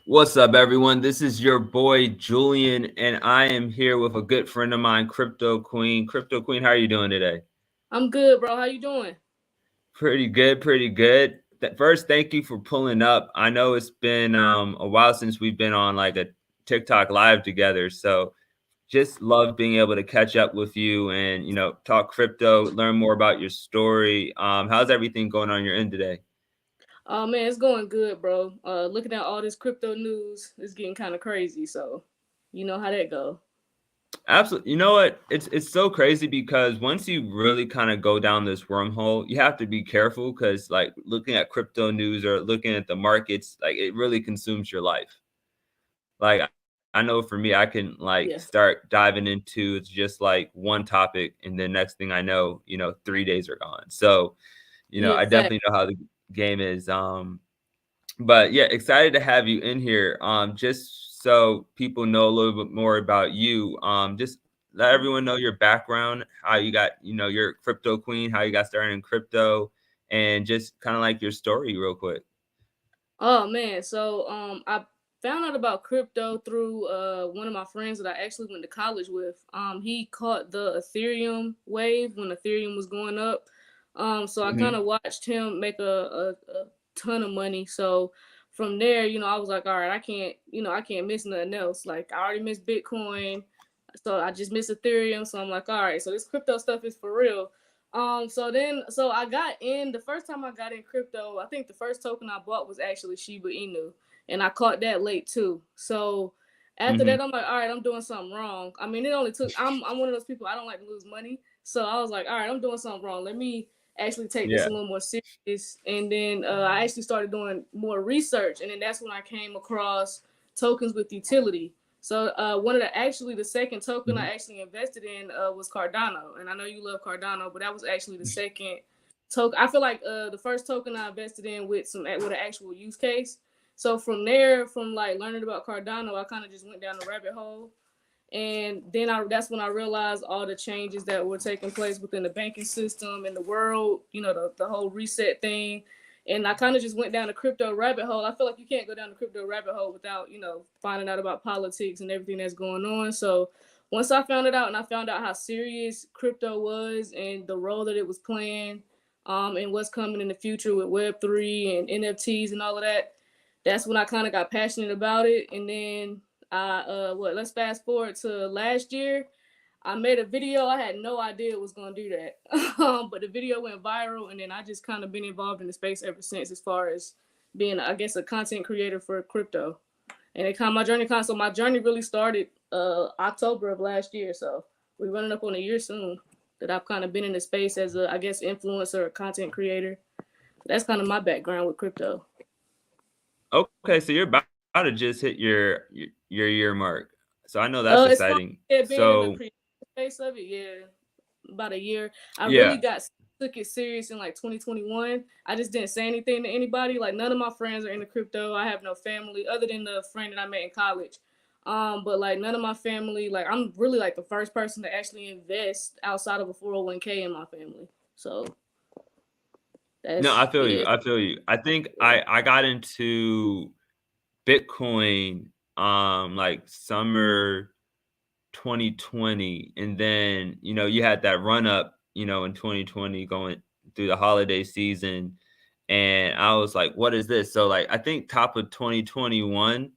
What's up, everyone? This is your boy Julian, and I am here with a good friend of mine, Crypto Queen. Crypto Queen, how are you doing today? I'm good, bro. How you doing? Pretty good, pretty good. First, thank you for pulling up. I know it's been a while since we've been on like a TikTok live together, so just love being able to catch up with you and talk crypto, learn more about your story. How's everything going on your end today? Oh man, it's going good, bro. Looking at all this crypto news, it's getting kind of crazy. So, you know how that go. Absolutely. You know what? It's so crazy because once you really kind of go down this wormhole, you have to be careful because like looking at crypto news or looking at the markets, like it really consumes your life. Like I know for me, I can like Yeah, start diving into it's just like one topic, and then next thing I know, 3 days are gone. So, yeah, I fact. definitely know how the game is. But yeah, excited to have you in here. Just so people know a little bit more about you. Just let everyone know your background, how you got, your crypto queen, how you got started in crypto, and just kind of like your story, real quick. Oh man, so I found out about crypto through one of my friends that I actually went to college with. He caught the Ethereum wave when Ethereum was going up. So I kind Hmm. of watched him make a ton of money. So from there, I was like, all right, I can't miss nothing else. Like I already missed Bitcoin, so I just missed Ethereum. So I'm like, all right, so this crypto stuff is for real. So I got in the first time I got in crypto. I think the first token I bought was actually Shiba Inu, and I caught that late too. So after Hmm. that, I'm like, all right, I'm doing something wrong. I mean, it only took. I'm one of those people I don't like to lose money, so I was like, all right, I'm doing something wrong. Let me actually take this Yeah. a little more serious. And then I actually started doing more research, and then that's when I came across tokens with utility. So one of the second token Hmm. I actually invested in was Cardano, and I know you love Cardano, but that was actually the second token. I feel like the first token I invested in with an actual use case. So from there, from like learning about Cardano, I kind of just went down the rabbit hole, and then that's when I realized all the changes that were taking place within the banking system and the world. The whole reset thing, and I kind of just went down the crypto rabbit hole. I feel like you can't go down the crypto rabbit hole without finding out about politics and everything that's going on. So once I found it out, and I found out how serious crypto was and the role that it was playing, and what's coming in the future with Web3 and NFTs and all of that, that's when I kind of got passionate about it. And then let's fast forward to last year. I made a video. I had no idea it was gonna do that, but the video went viral, and then I just kind of been involved in the space ever since, as far as being, I guess, a content creator for crypto. And it kind of my journey really started October of last year. So we're running up on a year soon that I've kind of been in the space as a, I guess, influencer or content creator. That's kind of my background with crypto. Okay, so you're about to just hit your year mark. So I know that's As far exciting. as being in the So creative space of it, yeah, about a year. I really yeah. got took it serious in like 2021. I just didn't say anything to anybody. Like none of my friends are into crypto. I have no family other than the friend that I met in college. But like none of my family, like I'm really like the first person to actually invest outside of a 401k in my family. So No, that's I feel you. yeah. I feel you. I think Yeah. I got into Bitcoin like summer 2020, and then you had that run up in 2020 going through the holiday season, and I was like, what is this? So like I think top of 2021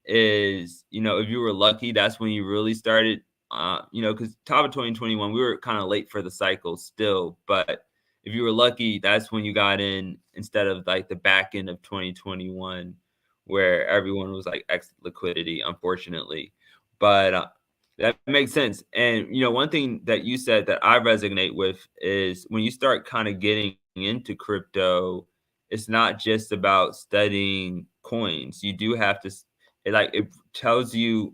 is, if you were lucky, that's when you really started, because top of 2021 we were kind of late for the cycle still, but if you were lucky, that's when you got in instead of like the back end of 2021 where everyone was like X liquidity, unfortunately. But that makes sense. And one thing that you said that I resonate with is when you start kind of getting into crypto, it's not just about studying coins. You do have to it tells you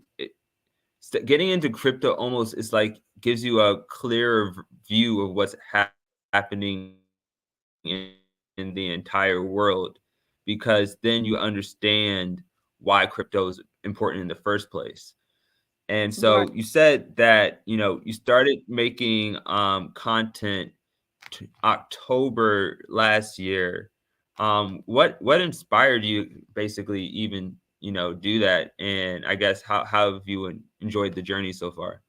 getting into crypto almost is like gives you a clearer view of what's happening in the entire world, because then you understand why crypto is important in the first place. And Right. so you said that you started making content October last year. What inspired you basically even do that? And I guess how have you enjoyed the journey so far?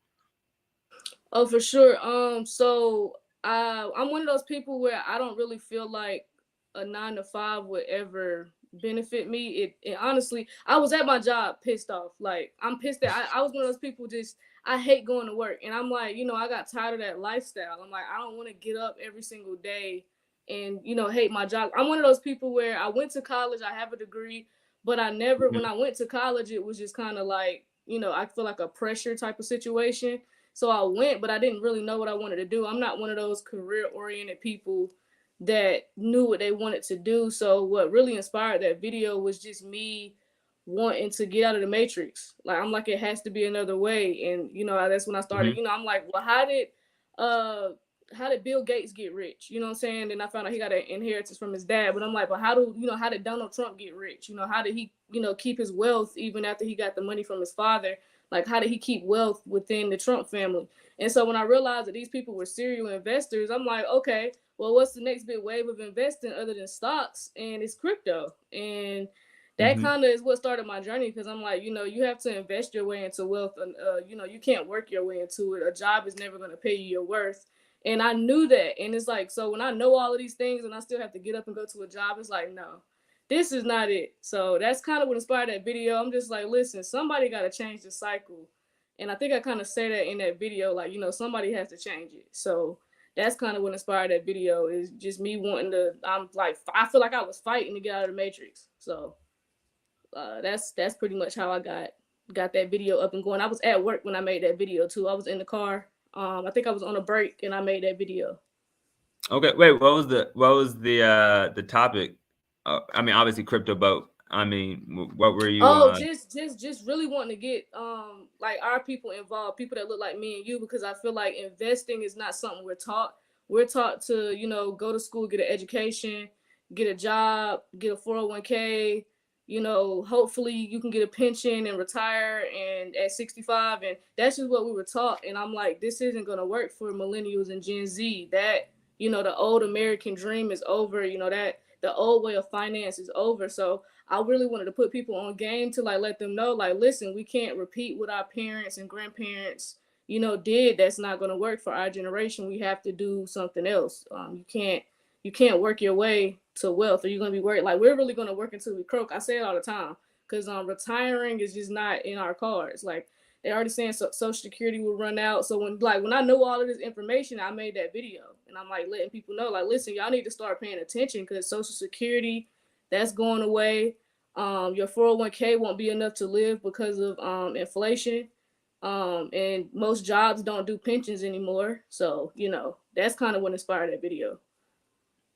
Oh, for sure. So I'm one of those people where I don't really feel like a 9 to 5 would ever benefit me. It honestly, I was at my job pissed off. Like I'm pissed that I was one of those people just I hate going to work, and I'm like, I got tired of that lifestyle. I'm like, I don't want to get up every single day and hate my job. I'm one of those people where I went to college, I have a degree, but I never when Mhm. I went to college, it was just kind of like I feel like a pressure type of situation. So I went, but I didn't really know what I wanted to do. I'm not one of those career oriented people that knew what they wanted to do. So what really inspired that video was just me wanting to get out of the matrix. Like I'm like it has to be another way. And that's when I started, Mhm. I'm like, well, uh how did Bill Gates get rich? You know what I'm saying? And I found out he got an inheritance from his dad. But I'm like, but how did Donald Trump get rich? How did he, keep his wealth even after he got the money from his father? Like, how did he keep wealth within the Trump family? And so when I realized that these people were serial investors, I'm like, okay, well, what's the next big wave of investing other than stocks? And it's crypto. And that Mhm. kind of is what started my journey because I'm like, you have to invest your way into wealth, and you can't work your way into it. A job is never going to pay you your worth. And I knew that. And it's like, so when I know all of these things and I still have to get up and go to a job, it's like, no, this is not it. So that's kind of what inspired that video. I'm just like, listen, somebody got to change the cycle. And I think I kind of say that in that video, like, somebody has to change it. So that's kind of what inspired that video is just me wanting to, I'm like, I feel like I was fighting to get out of the matrix. So that's pretty much how I got that video up and going. I was at work when I made that video too. I was in the car. I think I was on a break and I made that video. Okay, wait, what was the topic? I mean, obviously crypto, but I mean, what were you Oh, just really wanting to get like our people involved, people that look like me and you, because I feel like investing is not something we're taught. We're taught to, go to school, get an education, get a job, get a 401k, hopefully you can get a pension and retire and at 65, and that's just what we were taught. And I'm like, this isn't gonna work for millennials and Gen Z. That, the old American dream is over, that the old way of finance is over. So I really wanted to put people on game to like let them know, like, listen, we can't repeat what our parents and grandparents, did. That's not going to work for our generation. We have to do something else. You can't work your way to wealth, or you're going to be worried. Like we're really going to work until we croak. I say it all the time because retiring is just not in our cards. Like they already saying Social Security will run out. So when I know all of this information, I made that video and I'm like letting people know, like, listen, y'all need to start paying attention because Social Security that's going away. Your 401k won't be enough to live because of inflation. And most jobs don't do pensions anymore. So, that's kind of what inspired that video.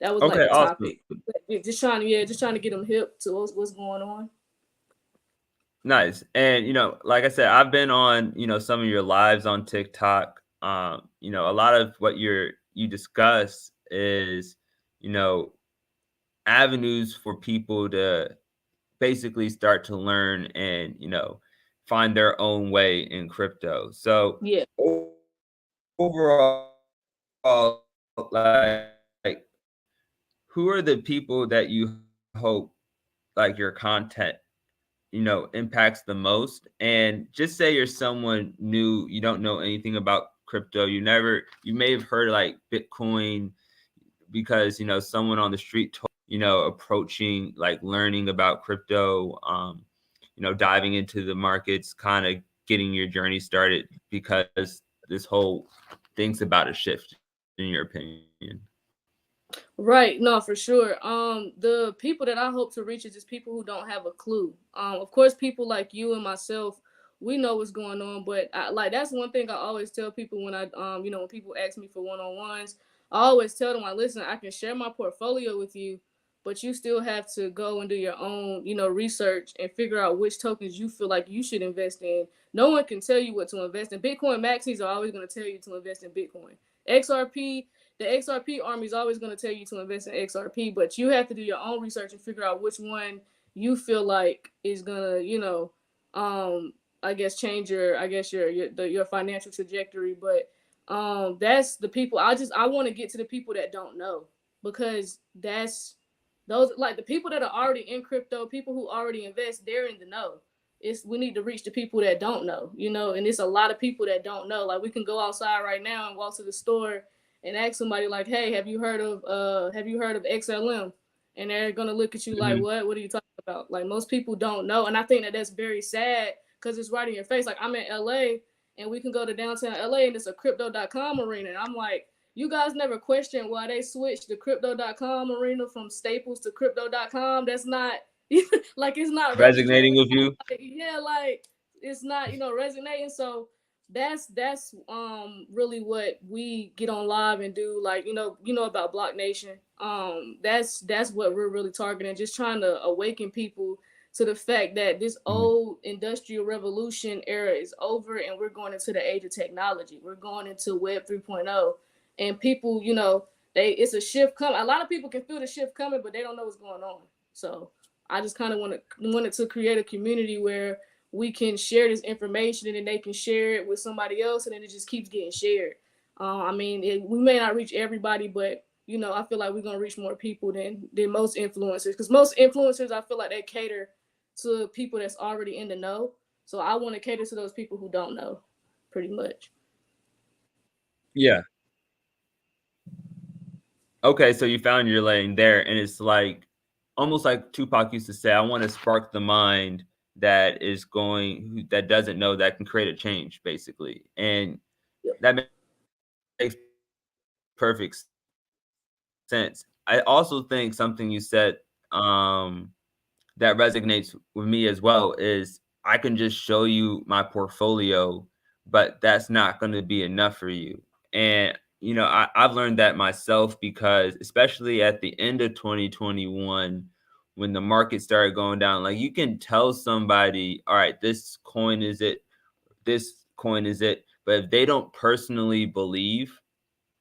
That was like okay, the awesome. topic. Just trying to get them hip to what's going on. Nice. And like I said, I've been on, some of your lives on TikTok. A lot of what you discuss is, you know, avenues for people to basically start to learn and, find their own way in crypto. So Yeah. overall, like who are the people that you hope like your content impacts the most? And just say you're someone new, you don't know anything about crypto, you may have heard like Bitcoin because someone on the street told, approaching like learning about crypto, diving into the markets, kind of getting your journey started because this whole thing's about to shift, in your opinion. Right, no, for sure. The people that I hope to reach is just people who don't have a clue. Of course, people like you and myself, we know what's going on, but like that's one thing I always tell people when when people ask me for one-on-ones, I always tell them, like, listen, I can share my portfolio with you, but you still have to go and do your own, research and figure out which tokens you feel like you should invest in. No one can tell you what to invest in. Bitcoin maxis are always going to tell you to invest in Bitcoin. XRP, the XRP army is always going to tell you to invest in XRP, but you have to do your own research and figure out which one you feel like is gonna, I guess change your financial trajectory. But that's the people. I want to get to the people that don't know because those like the people that are already in crypto, people who already invest, they're in the know. It's we need to reach the people that don't know, you know, and it's a lot of people that don't know. Like we can go outside right now and walk to the store and ask somebody like, "Hey, have you heard of XLM?" And they're gonna look at you like, Mhm. "What? What are you talking about?" Like most people don't know, and I think that that's very sad because it's right in your face. Like I'm in LA, and we can go to downtown LA, and it's a crypto.com arena, and I'm like, you guys never question why they switched the crypto.com arena from Staples to crypto.com. That's not like it's not registering Resonating with with you? like, yeah, like it's not, resonating. So that's really what we get on live and do, like, about BlockNation. That's what we're really targeting, just trying to awaken people to the fact that this Mhm. old industrial revolution era is over and we're going into the age of technology. We're going into web 3.0, and people, they it's a shift coming. A lot of people can feel the shift coming, but they don't know what's going on. So I just kind of wanted to create a community where we can share this information and then they can share it with somebody else, and then it just keeps getting shared. I mean, we may not reach everybody, but I feel like we're gonna reach more people than most influencers, because most influencers, I feel like they cater to people that's already in the know. So I want to cater to those people who don't know, pretty much. Yeah. Okay, so you found your lane there, and it's like almost like Tupac used to say, "I want to spark the mind that doesn't know, that can create a change," basically, and Yep. that makes perfect sense. I also think something you said um, that resonates with me as well is I can just show you my portfolio, but that's not going to be enough for you. And I've learned that myself because especially at the end of 2021, when the market started going down, like you can tell somebody, all right, this coin is it, but if they don't personally believe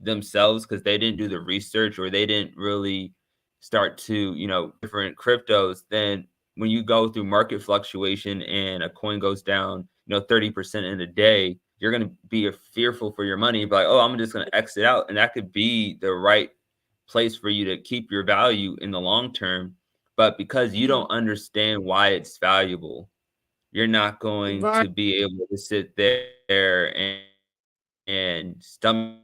themselves because they didn't do the research or they didn't really start to, different cryptos, then when you go through market fluctuation and a coin goes down, 30% in a day, you're going to be fearful for your money. But like, oh, I'm just going to exit out. And that could be the right place for you to keep your value in the long term. But because you Mm-hmm. don't understand why it's valuable, you're not going Right. to be able to sit there and stomach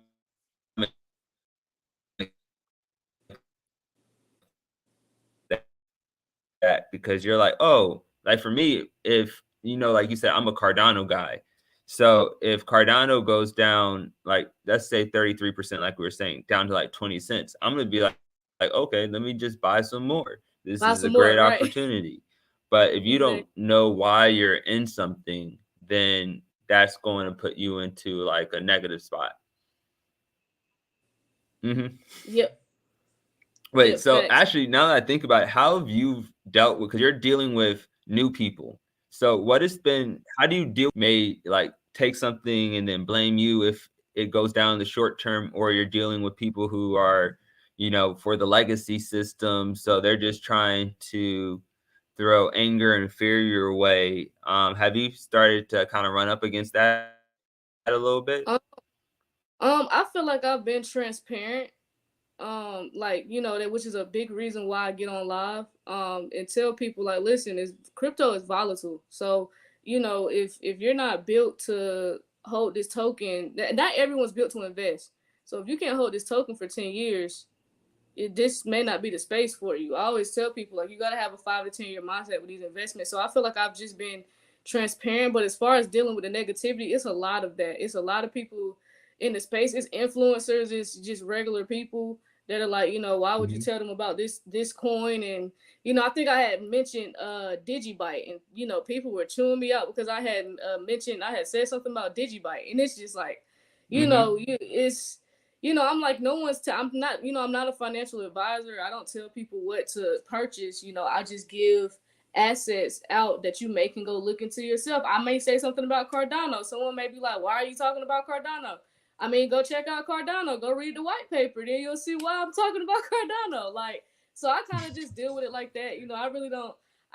that because you're like, oh, like for me, if like you said, I'm a Cardano guy. So if Cardano goes down, like let's say 33%, like we were saying, down to like 20 cents, I'm gonna be like, okay, let me just buy some more. This Buy is a some more, great right? opportunity. But if you Exactly. don't know why you're in something, then that's going to put you into like a negative spot. Hmm. Yep. Wait, Yep. so Facts. actually, now that I think about it, how have you dealt with, because you're dealing with new people. So what has been, how do you deal may like take something and then blame you if it goes down in the short term, or you're dealing with people who are, for the legacy system. So they're just trying to throw anger and fear your way. Have you started to kind of run up against that a little bit? Um, I feel like I've been transparent, like that, which is a big reason why I get on live, and tell people like, listen, is crypto is volatile. So if you're not built to hold this token, not everyone's built to invest. So if you can't hold this token for 10 years, this may not be the space for you. I always tell people like you got to have a 5 to 10 year mindset with these investments. So I feel like I've just been transparent. But as far as dealing with the negativity, it's a lot of that. It's a lot of people in the space. It's influencers. It's just regular people that are like, why would you Mhm. tell them about this coin? And I think I had mentioned Digibyte, and people were chewing me out because I had said something about Digibyte, and it's just like, Mhm. it's I'm like, no one's I'm not, I'm not a financial advisor. I don't tell people what to purchase. I just give assets out that you may can go look into yourself. I may say something about Cardano. Someone may be like, why are you talking about Cardano? I mean, go check out Cardano, go read the white paper, then you'll see why I'm talking about Cardano. Like, so I kind of just deal with it like that.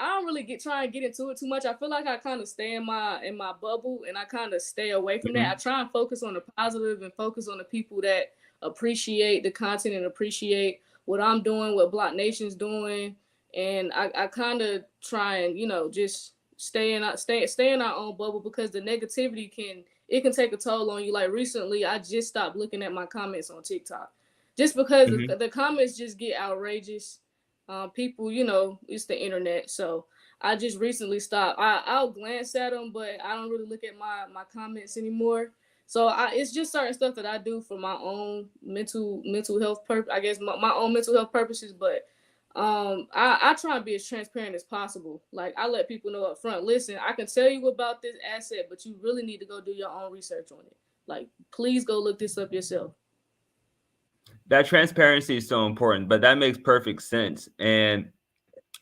I don't really try and get into it too much. I feel like I kind of stay in my bubble, and I kind of stay away from that. I Mhm. try and focus on the positive and focus on the people that appreciate the content and appreciate what I'm doing, what BlockNation's doing, and I kind of try and just stay in our own bubble, because the negativity can take a toll on you. Like recently, I just stopped looking at my comments on TikTok, just because Hmm. the comments just get outrageous. People, it's the internet, so I just recently stopped. I'll glance at them, but I don't really look at my comments anymore. So it's just certain stuff that I do for my own mental health purpose. I guess my own mental health purposes, but I try and be as transparent as possible. Like I let people know up front, listen, I can tell you about this asset, but you really need to go do your own research on it. Like, please go look this up yourself. That transparency is so important, but that makes perfect sense. And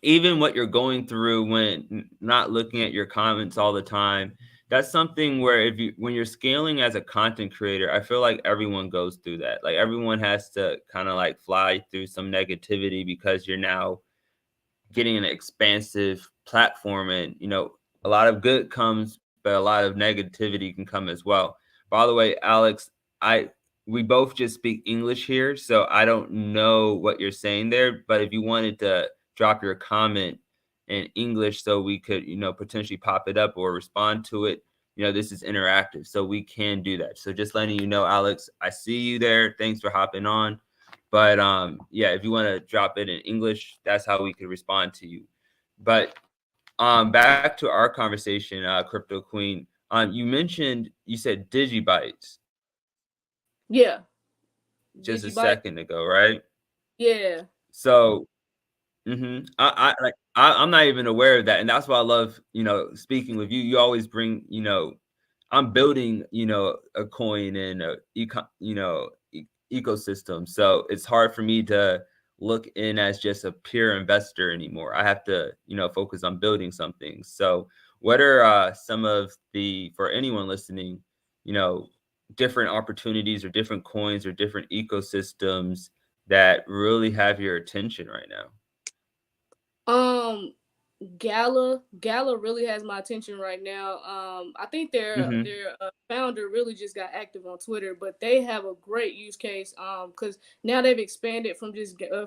even what you're going through when not looking at your comments all the time, that's something where if you when you're scaling as a content creator, I feel like everyone goes through that. Like everyone has to kind of like fly through some negativity because you're now getting an expansive platform, and a lot of good comes, but a lot of negativity can come as well. By the way, Alex, I we both just speak English here, so I don't know what you're saying there, but if you wanted to drop your comment in English so we could potentially pop it up or respond to it, this is interactive, so we can do that. So just letting you know, Alex, I see you there. Thanks for hopping on. But yeah, if you want to drop it in English, that's how we could respond to you. But back to our conversation, Crypto Queen. You said Digibytes Yeah, just a Digibite. second ago, right? Yeah. So I'm not even aware of that, and that's why I love speaking with you. You always bring I'm building a coin and ecosystem, so it's hard for me to look in as just a pure investor anymore. I have to focus on building something. So what are some of the for anyone listening, you know different opportunities or different coins or different ecosystems that really have your attention right now? Um, Gala really has my attention right now. I think Mhm. their founder really just got active on Twitter, but they have a great use case. Because now they've expanded from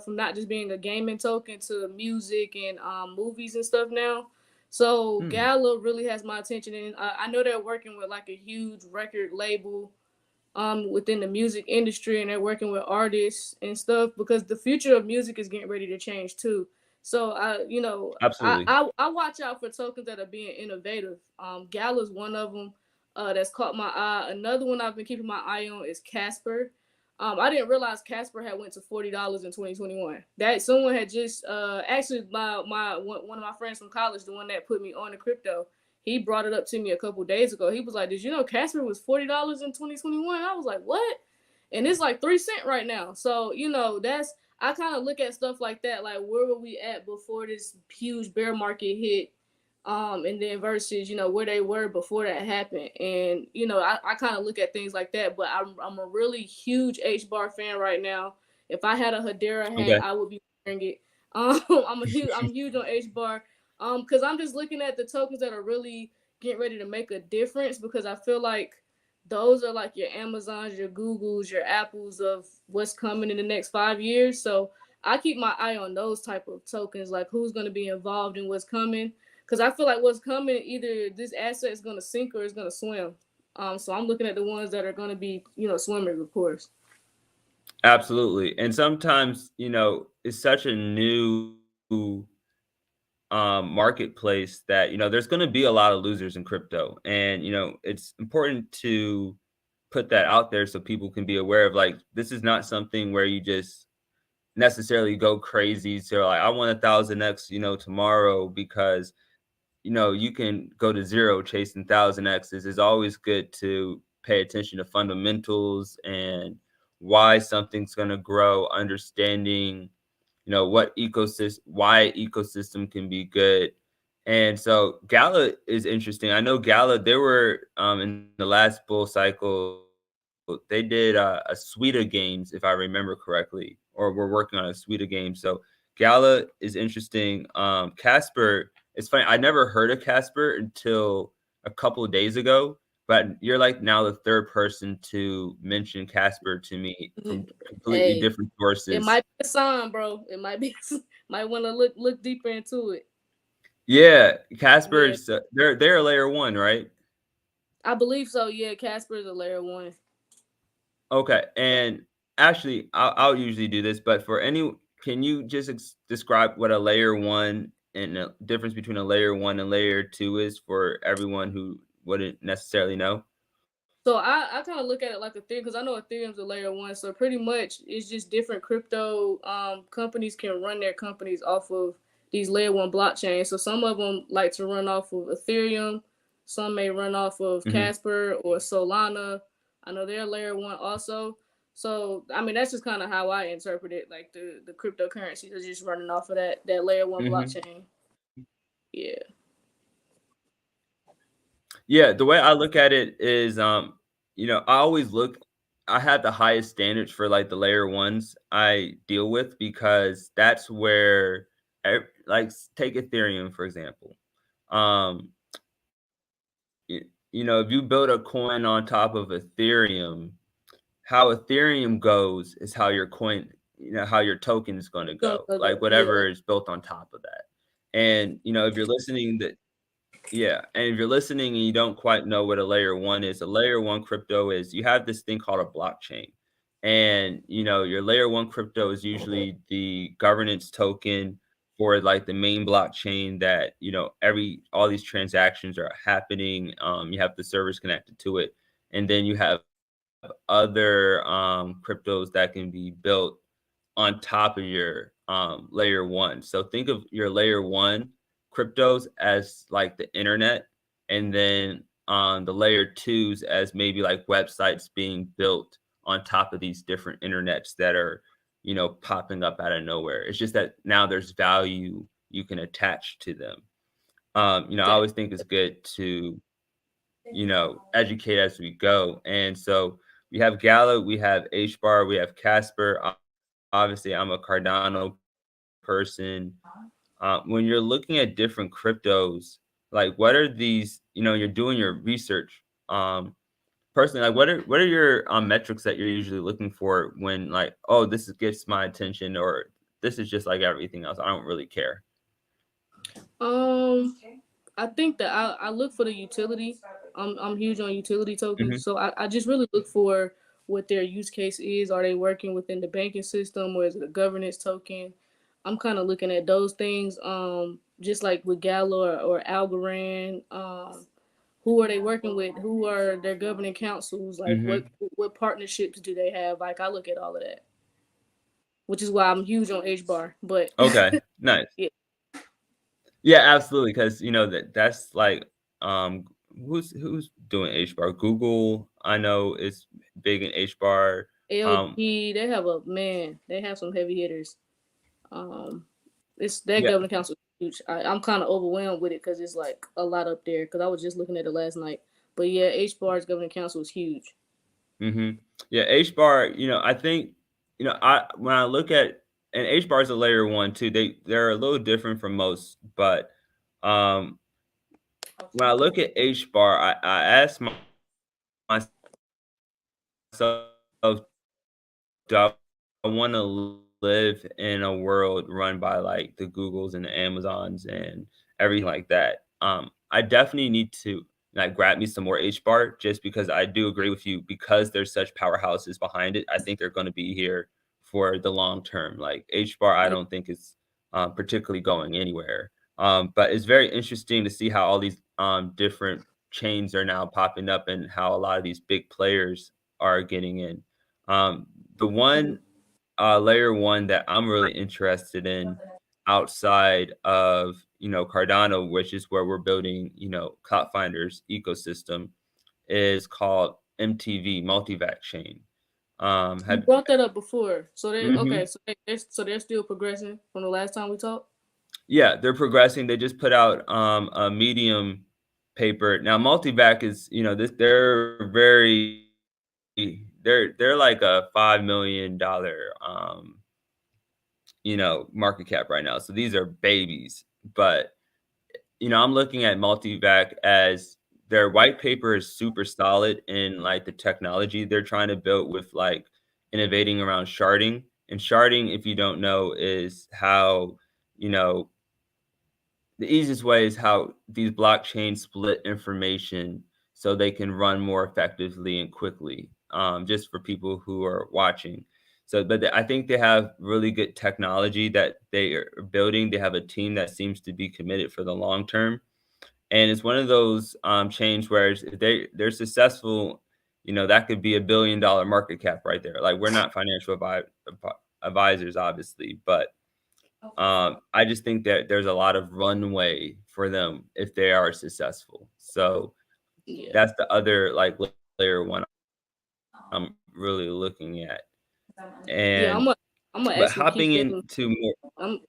from not just being a gaming token to music and movies and stuff now. So Hmm. Gala really has my attention, and I know they're working with like a huge record label within the music industry, and they're working with artists and stuff, because the future of music is getting ready to change too. So Absolutely. I watch out for tokens that are being innovative. Gala's one of them that's caught my eye. Another one I've been keeping my eye on is Casper. I didn't realize Casper had went to $40 in 2021. That someone had just actually my one of my friends from college, the one that put me on the crypto, he brought it up to me a couple days ago. He was like, "Did you know Casper was $40 in 2021?" I was like, "What?" And it's like 3 cent right now. So that's I kind of look at stuff like that, like where were we at before this huge bear market hit, and then versus where they were before that happened, and I kind of look at things like that. But I'm a really huge H bar fan right now. If I had a Hedera hat, Okay. I would be wearing it. I'm huge on H bar, because I'm just looking at the tokens that are really getting ready to make a difference, because I feel like those are like your Amazons, your Googles, your Apples of what's coming in the next 5 years. So I keep my eye on those type of tokens, like who's going to be involved in what's coming, because I feel like what's coming, either this asset is going to sink or it's going to swim. So I'm looking at the ones that are going to be, swimming, of course. Absolutely. And sometimes, it's such a new marketplace that, there's going to be a lot of losers in crypto. And, it's important to put that out there so people can be aware of, like, this is not something where you just necessarily go crazy. So like, I want 1,000x, tomorrow, because you can go to zero chasing 1,000x's. It's always good to pay attention to fundamentals and why something's going to grow, understanding, why ecosystem can be good. And so Gala is interesting. I know Gala, there were in the last bull cycle, they did a suite of games, if I remember correctly, or we're working on a suite of games. So Gala is interesting. Casper, it's funny. I never heard of Casper until a couple of days ago, but you're like now the third person to mention Casper to me from completely Hey, different it sources. might be a sign, bro. It might be might want to look deeper into it. Yeah, Yeah, Casper's they're a layer one, right? I believe so. Yeah, Casper is a layer one. Okay, and actually, I'll usually do this, but for any, can you just describe what a layer one and the difference between a layer one and layer two is for everyone who wouldn't necessarily know? So I kind of look at it like Ethereum because I know Ethereum's a layer one. So pretty much it's just different crypto companies can run their companies off of these layer one blockchains. So some of them like to run off of Ethereum, some may run off of Hmm. Casper or Solana. I know they're layer one also. So I mean that's just kind of how I interpret it. Like the cryptocurrencies are just running off of that layer one Hmm. blockchain. Yeah. Yeah, the way I look at it is, I always look. I have the highest standards for like the layer ones I deal with because that's where, like, take Ethereum for example. Um, if you build a coin on top of Ethereum, how Ethereum goes is how your coin, how your token is going to Gonna go, go like there. Yeah. whatever is built on top of that. And if you're listening, that yeah, and if you're listening and you don't quite know what a layer one is, a layer one crypto is you have this thing called a blockchain. And your layer one crypto is usually the governance token for like the main blockchain that every all these transactions are happening. You have the servers connected to it, and then you have other cryptos that can be built on top of your layer one. So think of your layer one cryptos as like the internet, and then the layer twos as maybe like websites being built on top of these different internets that are popping up out of nowhere. It's just that now there's value you can attach to them. I Got always think it's good to educate as we go. And so we have Gala, we have HBAR, we have Casper. Obviously, I'm a Cardano person. When you're looking at different cryptos, like what are these? You're doing your research. Personally, like what are your metrics that you're usually looking for when like, oh, gets my attention, or this is just like everything else. I don't really care. Um, I think that I look for the utility. I'm huge on utility Hmm. tokens, so I just really look for what their use case is. Are they working within the banking system, or is it a governance token? I'm kind of looking at those things. Just like with Gala or Algorand. Who are they working with? Who are their governing councils? Like Hmm. what partnerships do they have? Like I look at all of that, which is why I'm huge on H bar. But Okay, nice. yeah, Yeah, absolutely. Because that's like who's doing HBAR? Google, I know is big in HBAR. Um, LG, they have a man. They have some heavy hitters. Um, it's that yeah. governing council is huge. I'm kind of overwhelmed with it because it's like a lot up there. Because I was just looking at it last night. But yeah, H bar's governing council is huge. Hmm. Yeah, HBAR, I think, I when I look at, and HBAR is a layer one too. They're a little different from most, but um when I look at HBAR, I ask myself, do I want to live in a world run by like the Googles and the Amazons and everything like that? I definitely need to like grab me some more HBAR just because I do agree with you because there's such powerhouses behind it. I think they're going to be here for the long term. Like HBAR, I Yeah. don't think is particularly going anywhere. But it's very interesting to see how all these different chains are now popping up and how a lot of these big players are getting in. Um, the Mhm. one layer one that I'm really interested in outside of Cardano, which is where we're building Cloud Finder's ecosystem, is called MTV Multivac Chain. You Have brought that up before, so they okay. hmm So they're still progressing from the last time we talked. Yeah, they're progressing. They just put out a Medium paper. Now Multivac is this they're very they're like a $5 million market cap right now. So these are babies. But I'm looking at Multivac as their white paper is super solid in like the technology they're trying to build with like innovating around sharding. And sharding, if you don't know, is how, you know, the easiest way is how these blockchains split information so they can run more effectively and quickly, just for people who are watching. So, but I think they have really good technology that they are building. They have a team that seems to be committed for the long term, and it's one of those chains where if they're successful, you know, that could be $1 billion market cap right there. Like we're not financial advisors, obviously, but I just think that there's a lot of runway for them if they are successful. So Yeah. that's the other like layer one I'm really looking at. Yeah, And I'm gonna but actually keep hopping them. into more, I'm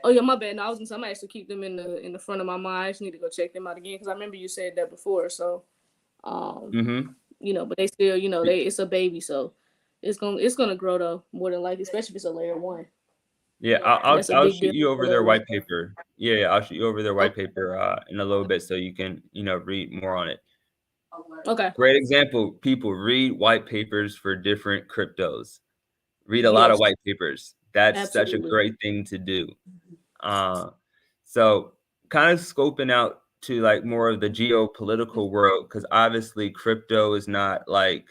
Oh yeah, my bad. No, I was gonna say I'm gonna actually keep them in the front of my mind. I just need to go check them out again because I remember you said that before. So um, hmm but they still, they it's a baby, so it's gonna grow though more than likely, especially if it's a layer one. yeah, That's a I'll big shoot deal you for over their layer one. white paper. Yeah, I'll shoot you over their white Okay. paper in a little bit so you can, you know, read more on it. Okay. Great example. People read white papers for different cryptos. Read a lot of Yes, white papers. That's such a absolutely. great thing to do. Uh, so kind of scoping out to like more of the geopolitical world, because obviously crypto is not like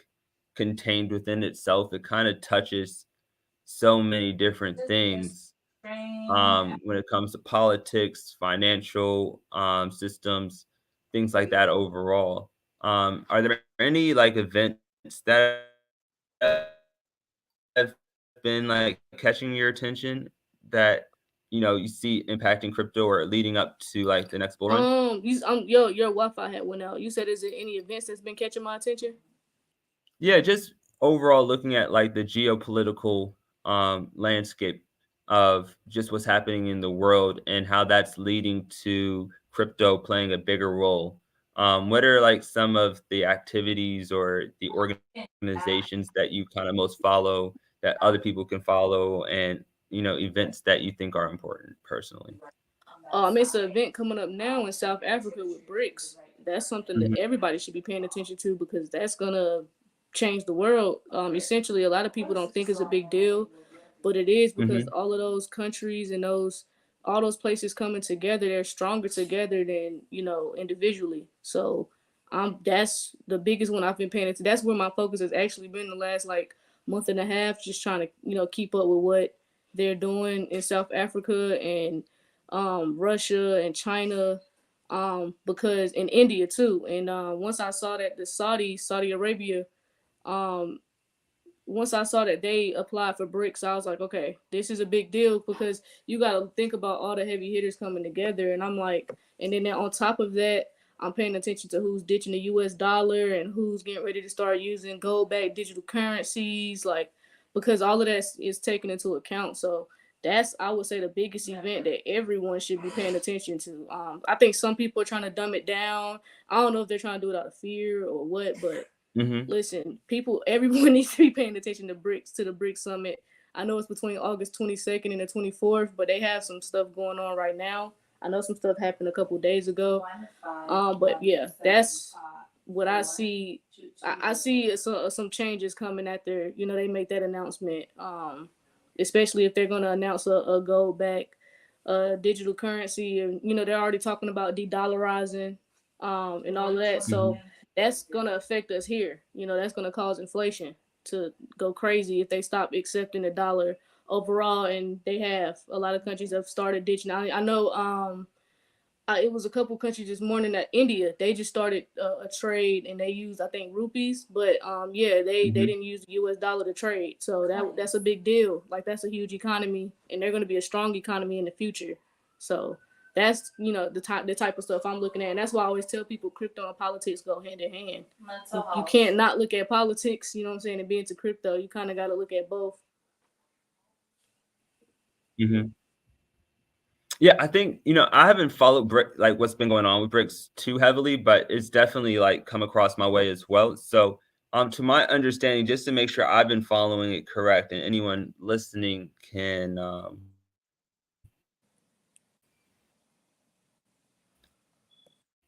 contained within itself. It kind of touches so many different things when it comes to politics, financial systems, things like that overall. Are there any like events that have been like catching your attention that you see impacting crypto or leading up to like the next bull run? Your Wi-Fi had went out. You said, is there any events that's been catching my attention? Yeah, just overall looking at like the geopolitical landscape of just what's happening in the world and how that's leading to crypto playing a bigger role. What are like some of the activities or the organizations that you kind of most follow that other people can follow, and events that you think are important personally? It's an event coming up now in South Africa with BRICS. That's something that Hmm. everybody should be paying attention to because that's gonna change the world. Essentially, a lot of people don't think it's a big deal, but it is because Hmm. all of those countries and all those places coming together, they're stronger together than individually. So, that's the biggest one I've been paying attention. That's where my focus has actually been the last like month and a half, just trying to keep up with what they're doing in South Africa and Russia and China, because in India too. And once I saw that the Saudi Arabia, um, once I saw that they applied for BRICS, I was like, okay, this is a big deal because you got to think about all the heavy hitters coming together. And I'm like, and then on top of that, I'm paying attention to who's ditching the US dollar and who's getting ready to start using gold backed digital currencies, like, because all of that is taken into account. So that's, I would say, the biggest event that everyone should be paying attention to. I think some people are trying to dumb it down. I don't know if they're trying to do it out of fear or what, but Hmm. listen, people, everyone needs to be paying attention to the BRICS summit. I know it's between August 22nd and the 24th, but they have some stuff going on right now. I know some stuff happened a couple days ago. But yeah, that's what I see. I see some changes coming after they make that announcement. Especially if they're going to announce a gold back digital currency, and they're already talking about de-dollarizing and all of that. So Hmm. that's gonna affect us here. That's gonna cause inflation to go crazy if they stop accepting the dollar overall. And they have a lot of countries have started ditching. I know it was a couple countries this morning that India, they just started a trade and they used, I think, rupees, but yeah, they Hmm. didn't use the US dollar to trade. So that's a big deal. Like, that's a huge economy, and they're going to be a strong economy in the future. So that's the type of stuff I'm looking at. And that's why I always tell people crypto and politics go hand in hand. You can't not look at politics, you know what I'm saying, and be into crypto. You kind of got to look at both. Hmm. Yeah, I think, I haven't followed like what's been going on with bricks too heavily, but it's definitely like come across my way as well. So, to my understanding, just to make sure I've been following it correct, and anyone listening can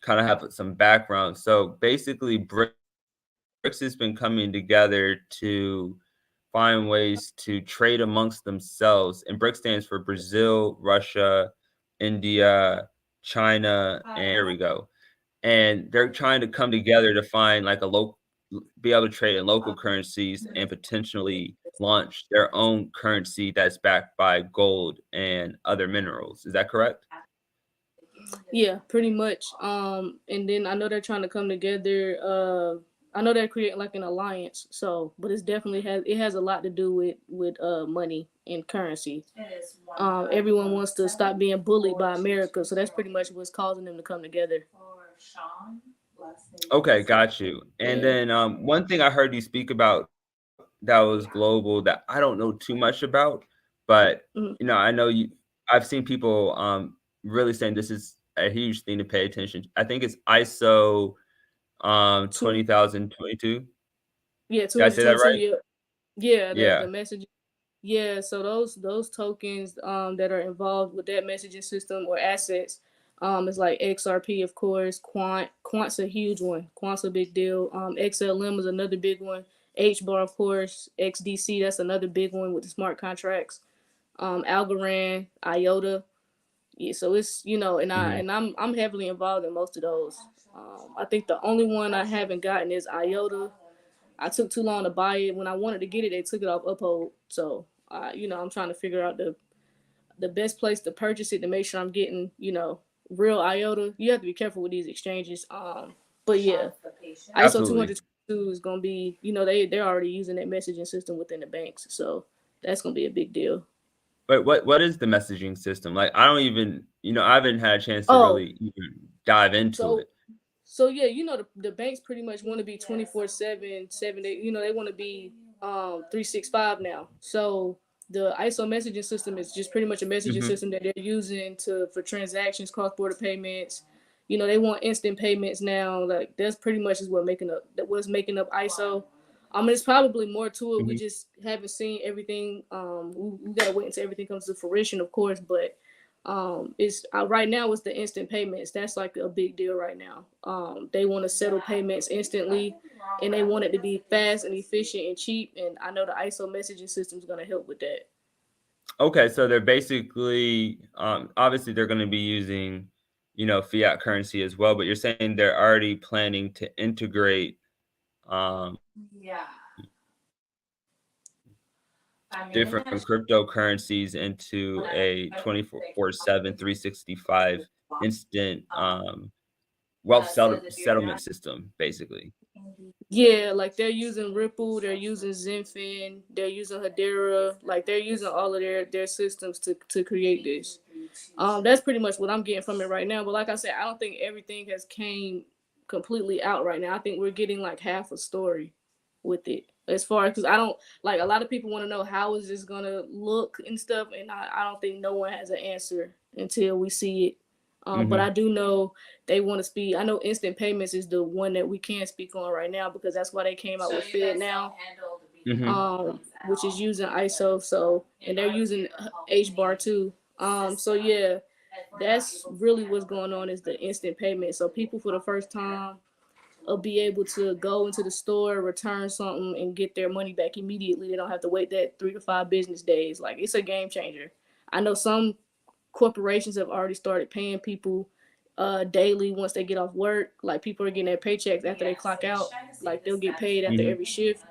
kind of have some background. So basically, BRICS has been coming together to find ways to trade amongst themselves. And BRICS stands for Brazil, Russia, India, China, and there we go. And they're trying to come together to find like a local, be able to trade in local currencies and potentially launch their own currency that's backed by gold and other minerals. Is that correct? Yeah, pretty much. And then I know they're trying to come together. I know they're creating like an alliance. So, but it's definitely has a lot to do with money and currency. Everyone wants to stop being bullied by America, so that's pretty much what's causing them to come together. Okay, got you. And Yeah. then one thing I heard you speak about that was global that I don't know too much about, but Mhm. I know you. I've seen people really saying this is a huge thing to pay attention to. I think it's ISO Two. 20022. Yeah, two Did I hundred say that twenty-two. right? Yeah. Yeah. The Yeah. message. Yeah, so those tokens that are involved with that messaging system or assets, is like XRP, of course. Quant's a huge one. Quant's a big deal. XLM is another big one. HBAR, of course. XDC, that's another big one with the smart contracts. Algorand, IOTA. Yeah, so it's and I Mhm. and I'm heavily involved in most of those. I think the only one I haven't gotten is IOTA. I took too long to buy it. When I wanted to get it, they took it off Uphold. So, I'm trying to figure out the best place to purchase it to make sure I'm getting, real IOTA. You have to be careful with these exchanges. But yeah, ISO Absolutely. 222 is gonna be, they're already using that messaging system within the banks, so that's gonna be a big deal. But what is the messaging system? Like I don't even, I haven't had a chance to Oh, really even dive into so it. So yeah, the banks pretty much want to be 24/7, 7 days. They want to be 365 now. So the ISO messaging system is just pretty much a messaging Mhm. system that they're using to for transactions, cross border payments. They want instant payments now. Like that's pretty much is what's making up ISO. It's probably more to it. We Mhm. just haven't seen everything. We gotta wait until everything comes to fruition, of course. But it's right now it's the instant payments. That's like a big deal right now. They want to settle payments instantly, and they want it to be fast and efficient and cheap. And I know the ISO messaging system is gonna help with that. Okay, so they're basically, obviously they're going to be using, fiat currency as well. But you're saying they're already planning to integrate um, different cryptocurrencies into a 24/7, 365 instant wealth settlement system, basically. Yeah, like they're using Ripple, they're using Zenfin, they're using Hedera, like they're using all of their systems to create this. That's pretty much what I'm getting from it right now. But like I said, I don't think everything has came completely out right now. I think we're getting like half a story with it. As far as because I don't like a lot of people want to know how is this gonna look and stuff, and I don't think no one has an answer until we see it. But Hmm. I do know they want to speak. I know instant payments is the one that we can speak on right now because that's why they came out with Fed now, Hmm. which is using ISO. So and they're using HBAR too. So yeah, that's really what's going on is the instant payment. So people for the first time will be able to go into the store, return something, and get their money back immediately. They don't have to wait that 3 to 5 business days. Like it's a game changer. I know some corporations have already started paying people daily once they get off work. Like people are getting their paychecks after they clock out. Like they'll get paid after Hmm. every shift.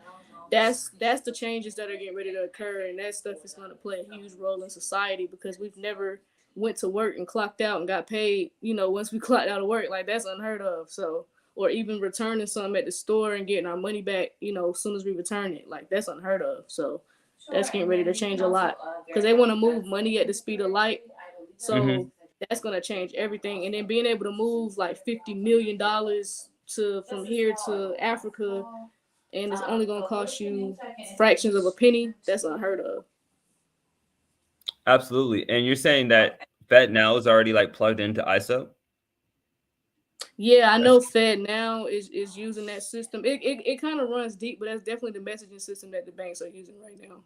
That's the changes that are getting ready to occur, and that stuff is going to play a huge role in society because we've never went to work and clocked out and got paid. Once we clocked out of work, like that's unheard of. So, or even returning something at the store and getting our money back, as soon as we return it, like that's unheard of. So, that's getting ready to change a lot because they want to move money at the speed of light. So Hmm. that's gonna change everything. And then being able to move like $50 million to from here to Africa and it's only gonna cost you fractions of a penny. That's unheard of. Absolutely. And you're saying that Fed now is already like plugged into ISO? Yeah, I That's know Fed now is using that system. It kind of runs deep, but that's definitely the messaging system that the banks are using right now.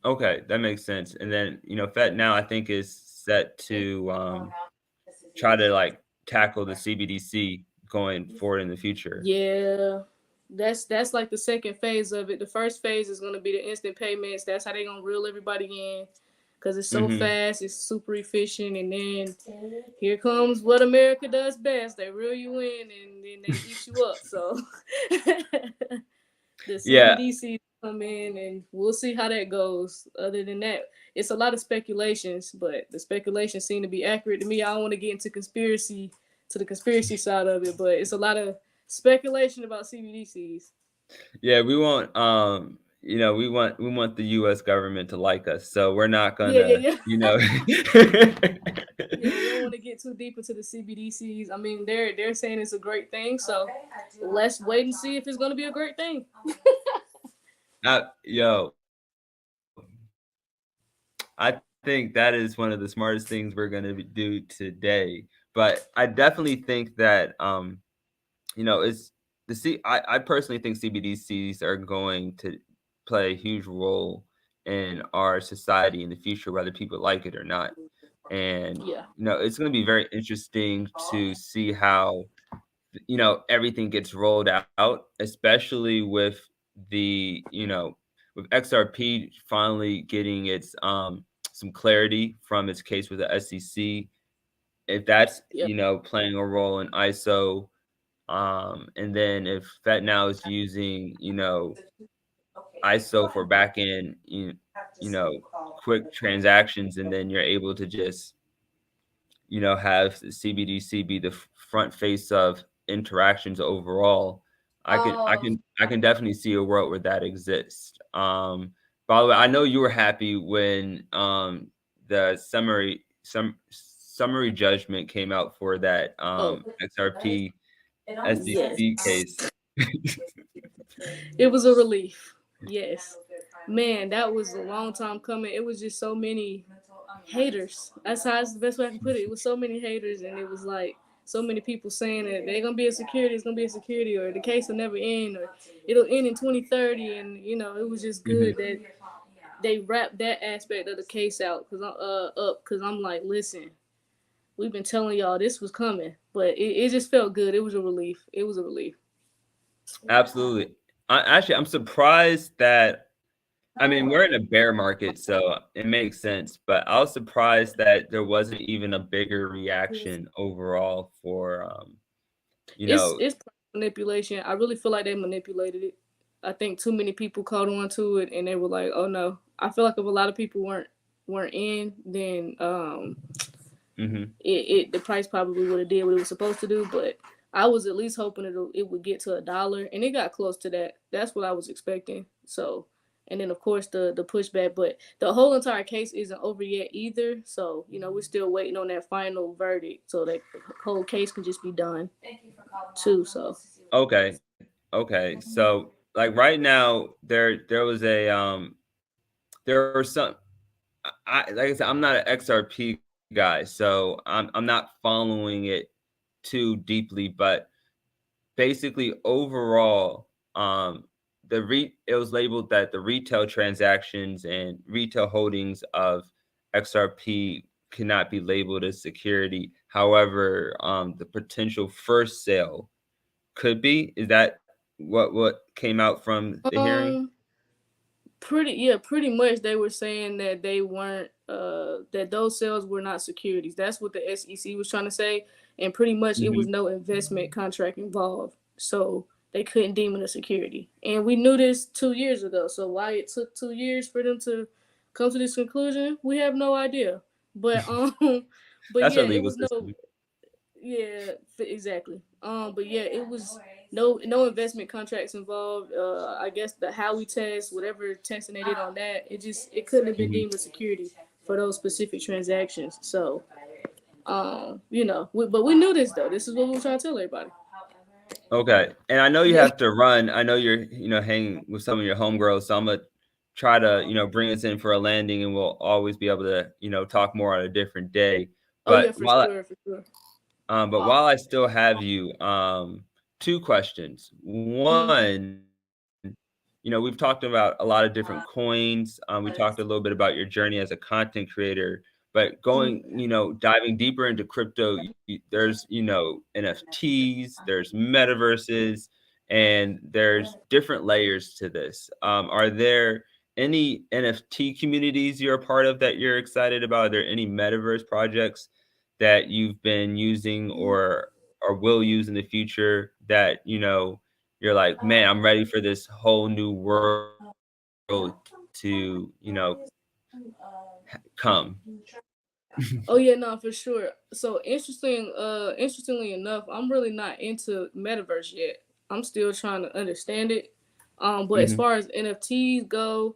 okay. That makes sense. And then, Fed now I think is set to try to like tackle the CBDC going forward in the future. Yeah, that's like the second phase of it. The first phase is gonna be the instant payments. That's how they gonna reel everybody in, cause it's so Hmm. fast, it's super efficient, and then here comes what America does best. They reel you in and then they eat you up. So the Yeah, CBDC come in and we'll see how that goes. Other than that, it's a lot of speculations, but the speculations seem to be accurate to me. I don't want to get into conspiracy to the conspiracy side of it, but it's a lot of speculation about CBDCs. yeah, we want we want the US government to like us. So we're not Yeah, gonna, yeah, you yeah. know. Yeah, we don't want to get too deep into the CBDCs. I mean, they're saying it's a great thing, so let's wait and see if it's going to be a great thing. Yo, I think that is one of the smartest things we're gonna do today. But I definitely think that it's I personally think CBDCs are going to play a huge role in our society in the future, whether people like it or not. And Yeah. it's going to be very interesting to see how everything gets rolled out, especially with with XRP finally getting its some clarity from its case with the SEC. If that's Yeah. playing a role in ISO, and then if Fed now is using, ISO for back end, you know, quick transactions, and then you're able to just, have the CBDC be the front face of interactions overall. I can definitely see a world where that exists. By the way, I know you were happy when the summary judgment came out for that Oh, XRP yes. SEC case. It was a relief. Yes. Man, that was a long time coming. It was just so many haters. That's the best way I can put it. It was so many haters, and it was like so many people saying that they're gonna be a security, it's gonna be a security, or the case will never end, or it'll end in 2030. And it was just Mhm. good that they wrapped that aspect of the case out because I'm like, listen, we've been telling y'all this was coming, but it just felt good. It was a relief. It was a relief. Absolutely. I'm surprised that I mean, we're in a bear market, so it makes sense, but I was surprised that there wasn't even a bigger reaction overall for, you It's know it's manipulation. I really feel like they manipulated it. I think too many people caught on to it and they were like, "Oh no." I feel like if a lot of people weren't in, then Mhm. the price probably would have did what it was supposed to do. But I was at least hoping it would get to $1, and it got close to that. That's what I was expecting. So, and then of course the pushback, but the whole entire case isn't over yet either. So we're still waiting on that final verdict, so that the whole case can just be done too. So Okay. Okay. So, like, right now, there was there were some like I said, I'm not an XRP guy, so I'm not following it too deeply, but basically overall, it was labeled that the retail transactions and retail holdings of XRP cannot be labeled as security. However, the potential first sale could be. Is that what came out from the hearing? um pretty much they were saying that they weren't that those sales were not securities. That's what the SEC was trying to say, and pretty much it was Hmm. no investment contract involved, so they couldn't deem it a security. And we knew this 2 years ago, so why it took 2 years for them to come to this conclusion, we have no idea. But but That's yeah, our it legal was no. system. Yeah, exactly. But yeah, it was no investment contracts involved. I guess the Howey test, whatever testing they did on that, it couldn't have been Mhm. deemed a security for those specific transactions. So, but we knew this though. This is what we were trying to tell everybody. Okay. And I know you Yeah. have to run. I know you're, hanging with some of your homegirls, so I'm gonna try to, bring us in for a landing, and we'll always be able to, talk more on a different day. Oh yeah, But for while sure, for sure. while I still have you, two questions. Mm-hmm. One, we've talked about a lot of different coins. We talked a little bit about your journey as a content creator, But Mhm. going, diving deeper into crypto, there's, NFTs, there's metaverses, and there's different layers to this. Are there any NFT communities you're a part of that you're excited about? Are there any metaverse projects that you've been using or will use in the future that, you're like, man, I'm ready for this whole new world to, come? Oh yeah, no, for sure. So interestingly enough, I'm really not into metaverse yet. I'm still trying to understand it. But as Hmm. far as NFTs go,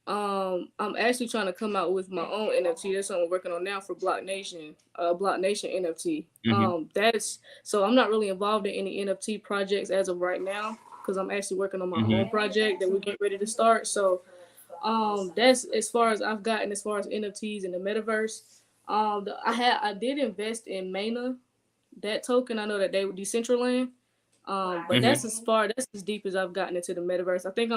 I'm actually trying to come out with my own NFT. That's what I'm working on now for BlockNation, BlockNation NFT. Hmm. That's so I'm not really involved in any NFT projects as of right now because I'm actually working on my own Hmm. project that we're getting ready to start. So that's as far as I've gotten as far as NFTs in the metaverse. I did invest in Mana, that token. I know that they were Decentraland. But Hmm. that's as deep as I've gotten into the metaverse. I think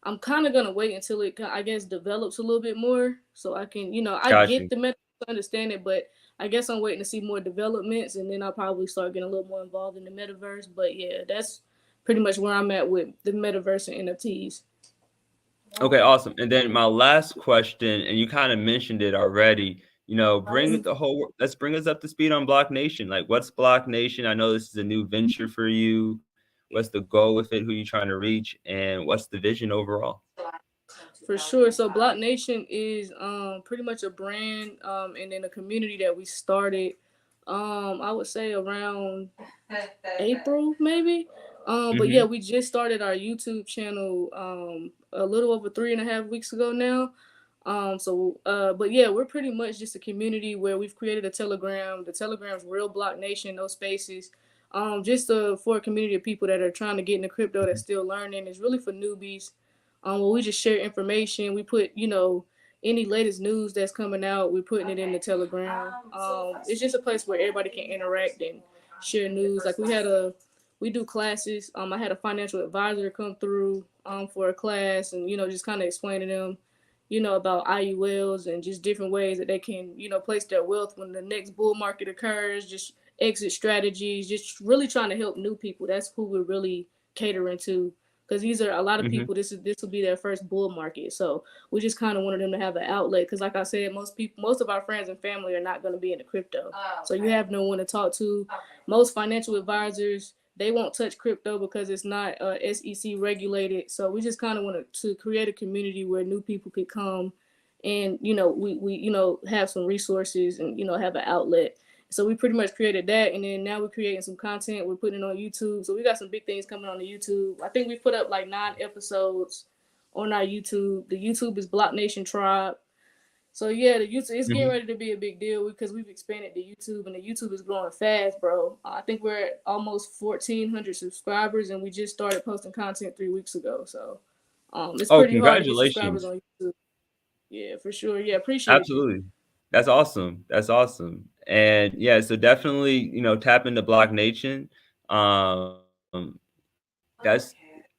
I'm kind of gonna wait until it, I guess, develops a little bit more, so I can, I Got get you. the metaverse, understand it, but I guess I'm waiting to see more developments, and then I'll probably start getting a little more involved in the metaverse. But yeah, that's pretty much where I'm at with the metaverse and NFTs. Okay, awesome. And then my last question, and you kind of mentioned it already, let's bring us up to speed on Block Nation. Like, what's Block Nation? I know this is a new venture for you. What's the goal with it? Who you trying to reach? And what's the vision overall? For sure. So Block Nation is pretty much a brand and then a community that we started I would say around April maybe. But yeah, Hmm. we just started our YouTube channel a little over 3.5 weeks ago now. But yeah, we're pretty much just a community where we've created a Telegram. The Telegram's real Block Nation, no spaces. Just for a community of people that are trying to get into crypto that's still learning. It's really for newbies. Where we just share information. We put, any latest news that's coming out, we're putting it in the Telegram. It's just a place where everybody can interact and share news. Like we do classes. I had a financial advisor come through for a class, and just kind of explaining them, about IULs and just different ways that they can, place their wealth when the next bull market occurs. Just exit strategies. Just really trying to help new people. That's who we're really catering to, because these are a lot of Hmm. people. This will be their first bull market, so we just kind of wanted them to have an outlet. Because, like I said, most of our friends and family are not going to be into crypto, so you have no one to talk to. Most financial advisors, they won't touch crypto because it's not SEC regulated. So we just kind of wanted to create a community where new people could come, and we have some resources and have an outlet. So we pretty much created that, and then now we're creating some content. We're putting it on YouTube. So we got some big things coming on the YouTube. I think we put up like 9 episodes on our YouTube. The YouTube is Block Nation Tribe. So yeah, the YouTube is getting Hmm. ready to be a big deal because we've expanded the YouTube, and the YouTube is growing fast, bro. I think we're at almost 1,400 subscribers, and we just started posting content 3 weeks ago. So it's Oh, pretty hard to get subscribers congratulations. on YouTube. Yeah, for sure. Yeah, appreciate you. Absolutely. That's awesome. That's awesome. And yeah, so definitely, tap into Block Nation. Um, that's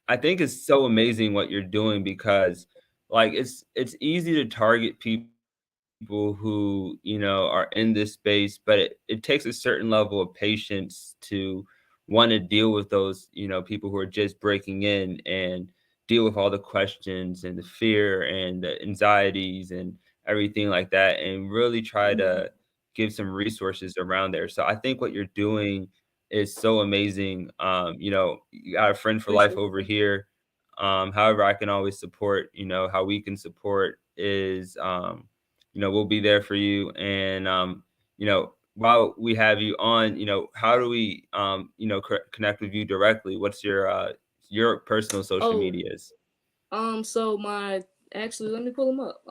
I think it's so amazing what you're doing because like it's easy to target people who, are in this space, but it takes a certain level of patience to want to deal with those, people who are just breaking in and deal with all the questions and the fear and the anxieties and everything like that and really try Mm-hmm. to give some resources around there. So I think what you're doing is so amazing. You got a friend for life Appreciate over you. here. However, I can always support, how we can support is, we'll be there for you. And, while we have you on, how do we, connect with you directly? What's your personal social Oh, medias? so my actually, let me pull them up.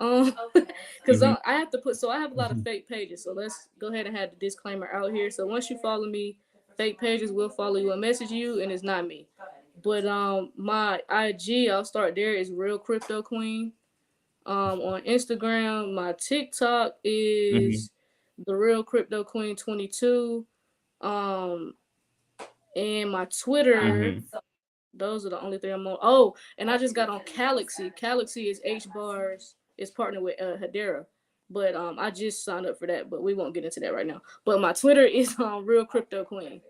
Because Hmm. I have to put, so I have a lot of fake pages. So let's go ahead and have the disclaimer out here. So once you follow me, fake pages will follow you and message you, and it's not me. But my IG, I'll start there, is Real Crypto Queen. On Instagram, my TikTok Hmm. is the Real Crypto Queen 22. Um, and my Twitter, Hmm. those are the only three I'm on. Oh, and I just got on Galaxy. Galaxy is H bars. Is partnered with Hedera. But I just signed up for that, but we won't get into that right now. But my Twitter is Real Crypto Queen.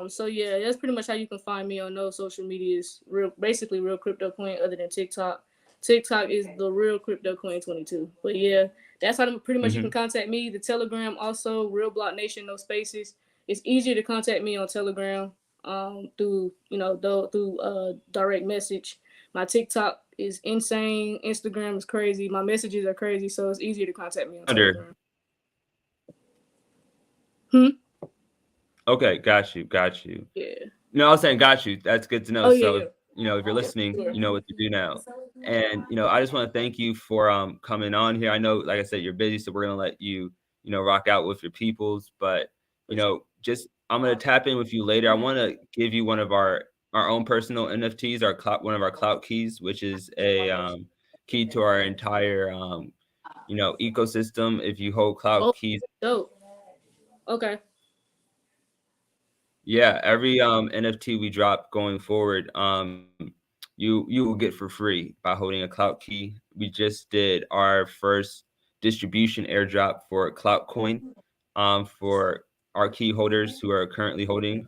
So yeah, that's pretty much how you can find me on those social medias. Basically Real Crypto Queen, other than TikTok. TikTok is the Real Crypto Queen 22. But yeah, that's how pretty much you can contact me. The Telegram also Real BlockNation, no spaces. It's easier to contact me on Telegram through direct message. My TikTok is insane. Instagram is crazy. My messages are crazy, so it's easier to contact me on Under. Telegram. Hmm. Okay, got you. Yeah. No, I was saying got you. That's good to know. Oh yeah, So yeah. if if you're Yeah, listening, sure. you know what to do now. And I just want to thank you for coming on here. I know, like I said, you're busy, so we're gonna let you, rock out with your peoples. But For sure. just I'm gonna tap in with you later. I want to give you one of our own personal NFTs, one of our clout keys, which is a key to our entire ecosystem. If you hold clout Oh, keys. dope. Okay. Yeah, every NFT we drop going forward, you will get for free by holding a clout key. We just did our first distribution airdrop for Clout Coin, for our key holders who are currently holding.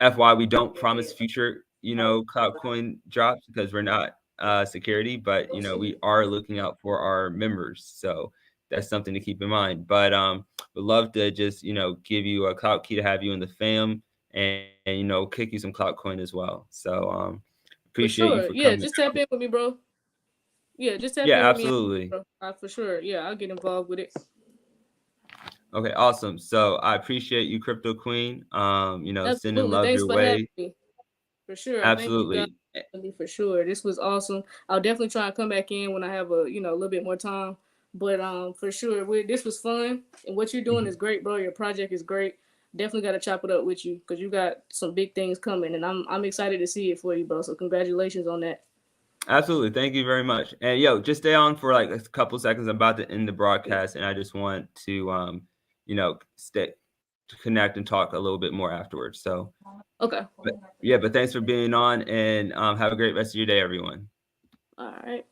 FY, we don't promise future, Clout Coin drops because we're not security, but we are looking out for our members. So that's something to keep in mind. But would love to just, give you a clout key to have you in the fam and kick you some clout coin as well. So For appreciate you sure. for Yeah, coming just tap out. in with me, bro. Yeah, just tap Yeah, in with me, absolutely. bro. For sure. Yeah, I'll get involved with it. Okay, awesome. So I appreciate you, Crypto Queen. Sending Absolutely. love Thanks your for having way. me. For sure. Thank you guys. Absolutely. For sure. This was awesome. I'll definitely try and come back in when I have a little bit more time. But for sure, this was fun. And what you're doing is great, bro. Your project is great. Definitely got to chop it up with you because you got some big things coming, and I'm excited to see it for you, bro. So congratulations on that. Absolutely. Thank you very much. And just stay on for like a couple seconds. I'm about to end the broadcast and I just want to stay to connect and talk a little bit more afterwards. So Okay. but thanks for being on and have a great rest of your day, everyone. All right.